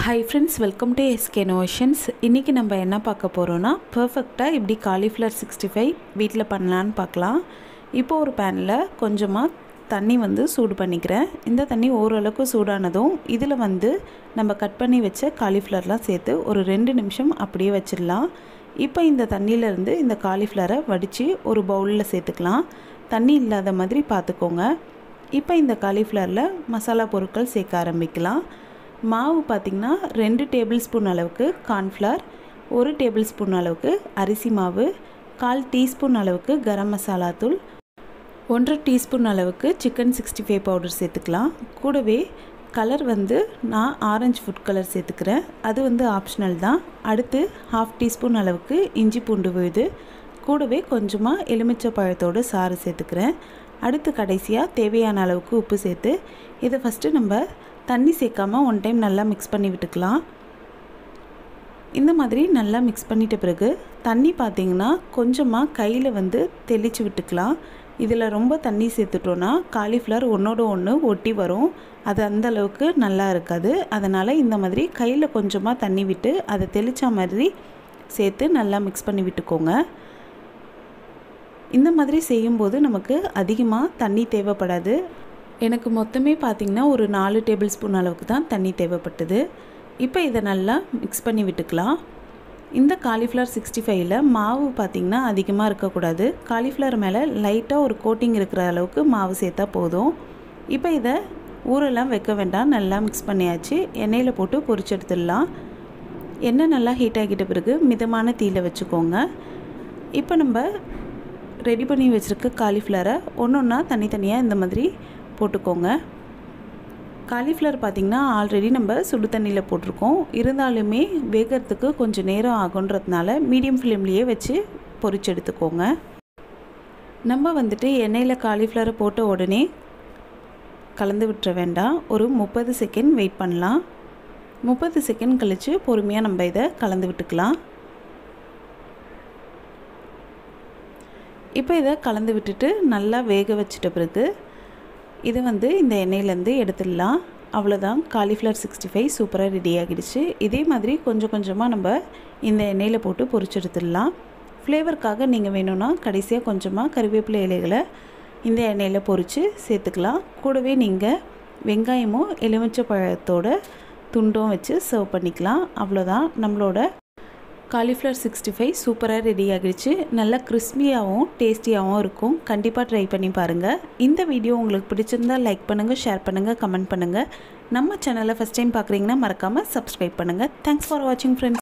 Hi friends, welcome to SK Innovations. இன்னைக்கு நம்ம என்ன பார்க்க போறோம்னா பெர்ஃபெக்ட்டா இப்படி cauliflower 65 வீட்ல பண்ணலாம்னு பார்க்கலாம். இப்போ ஒரு panல கொஞ்சமா தண்ணி சூடு பண்ணிக்கிறேன். இந்த தண்ணி ஓரளவுக்கு சூடானதும் இதுல நம்ம கட் பண்ணி வச்ச cauliflowerலாம் சேர்த்து ஒரு 2 நிமிஷம் அப்படியே வச்சிரலாம். இப்போ இந்த தண்ணில இருந்து இந்த cauliflower வடிச்சி ஒரு பவுல்ல சேர்த்துக்கலாம். தண்ணி இல்லாத மாதிரி பாத்துக்கோங்க. இப்போ இந்த cauliflowerல மசாலா பொருட்கள் சேர்க்க ஆரம்பிக்கலாம். மாவு பாத்தீங்கன்னா 2 டேபிள் ஸ்பூன் அளவுக்கு cornflour, 1 டேபிள் ஸ்பூன் அளவுக்கு அரிசி மாவு, 1/4 டீஸ்பூன் அளவுக்கு கரம் மசாலா தூள், 1/2 டீஸ்பூன் அளவுக்கு chicken 65 பவுடர் சேர்த்துக்கலாம். கூடவே கலர் நான் ஆரஞ்சு ஃபுட் கலர் சேர்த்துக்கிறேன். அது ஆப்ஷனல் தான். அடுத்து 1/2 டீஸ்பூன் அளவுக்கு இஞ்சி பூண்டு விழுது, கூடவே கொஞ்சமா எலுமிச்சை பழத்தோட சாறு சேர்த்துக்கிறேன். அடுத்து கடைசியா தேவையான அளவுக்கு உப்பு சேர்த்து இதை ஃபர்ஸ்ட் நம்ம தண்ணி சேர்க்காம ஒன் டைம் நல்லா மிக்ஸ் பண்ணி விட்டுக்கலாம். இந்த மாதிரி நல்லா மிக்ஸ் பண்ணிட்ட பிறகு தண்ணி பாத்தீங்கன்னா கொஞ்சமா கையில தெளிச்சு விட்டுக்கலாம். இதுல ரொம்ப தண்ணி சேர்த்துட்டோம்னா காலிஃப்ளவர் ஒண்ணோட ஒண்ணு ஒட்டி வரும். அது அந்த அளவுக்கு நல்லா இருக்காது. அதனால இந்த மாதிரி கையில கொஞ்சமா தண்ணி விட்டு அதை தெளிச்ச மாதிரி சேர்த்து நல்லா மிக்ஸ் பண்ணி விட்டுக்கோங்க. இந்த மாதிரி செய்யும்போது நமக்கு அதிகமா தண்ணி தேவைப்படாது. எனக்கு மொத்தமே பாத்தீங்கன்னா ஒரு 4 டேபிள் ஸ்பூன் அளவுக்கு தான் தண்ணி தேவைப்பட்டது. இப்போ இத நல்லா மிக்ஸ் பண்ணி விட்டுக்கலாம். இந்த காலிஃப்ளவர் 65ல மாவு பாத்தீங்கன்னா அதிகமா இருக்க கூடாது. காலிஃப்ளவர் மேல லைட்டா ஒரு கோட்டிங் இருக்கிற அளவுக்கு மாவு சேர்த்தா போதும். இப்போ இத ஊறலாம் வைக்க வேண்டாம். நல்லா மிக்ஸ் பண்ணியாச்சு. எண்ணெயில போட்டு பொரிச்சு எடுத்துடலாம். எண்ணெய் நல்லா ஹீட் ஆகிட்ட பிறகு மிதமான தீயில வச்சுக்கோங்க. இப்போ நம்ம ரெடி பண்ணி வச்சிருக்க காலிஃப்ளவரை ஒவ்வொண்ணா தனித்தனியா இந்த மாதிரி போட்டுக்கோங்க. காலிஃப்ளவர் பாத்தீங்கன்னா ஆல்ரெடி நம்ம சுடு தண்ணில போட்டுருக்கோம். இருந்தாலுமே வேகறதுக்கு கொஞ்சம் நேரம் ஆகும்ன்றதனால மீடியம் ஃப்ளேம்லயே வச்சு பொரிச்சு எடுத்துக்கோங்க. நம்ம எண்ணெயில காலிஃப்ளவரை போட்ட உடனே கலந்து விட்டுற வேண்டாம். ஒரு 30 செகண்ட் வெயிட் பண்ணலாம். 30 செகண்ட் கழிச்சு பொறுமையா நம்ம இத கலந்து விட்டுக்கலாம். இப்போ இத கலந்து விட்டுட்டு நல்லா வேக வச்சிட்ட பிறகு இது இந்த எண்ணெயில இருந்து எடுத்துடலாம். அவ்வளவுதான், காலிஃப்ளவர் 65 சூப்பரா ரெடி ஆகிடுச்சு. இதே மாதிரி கொஞ்சம் கொஞ்சமா நம்ம இந்த எண்ணெயில போட்டு பொரிச்சு எடுத்துடலாம். ஃப்ளேவர்க்காக நீங்க வேணும்னா கடைசியா கொஞ்சமா கறிவேப்பிலை இலைகளை இந்த எண்ணெயில பொரிச்சு சேர்த்துக்கலாம். கூடவே நீங்க வெங்காயமும் எலுமிச்சை பழத்தோட துண்டும் வச்சு சர்வ் பண்ணிக்கலாம். அவ்வளவுதான், நம்மளோட காலிஃப்ளவர் 65 சூப்பரா ரெடி ஆகிடுச்சு. நல்லா கிறிஸ்பியாவும் டேஸ்டியாவும் இருக்கும். கண்டிப்பா ட்ரை பண்ணி பாருங்க. இந்த வீடியோ உங்களுக்கு பிடிச்சிருந்தா லைக் பண்ணுங்க, ஷேர் பண்ணுங்க, கமெண்ட் பண்ணுங்க. நம்ம சேனலை ஃபர்ஸ்ட் டைம் பார்க்குறீங்கன்னா மறக்காம சப்ஸ்கிரைப் பண்ணுங்க. தேங்க்ஸ் ஃபார் வாட்சிங் ஃப்ரெண்ட்ஸ்.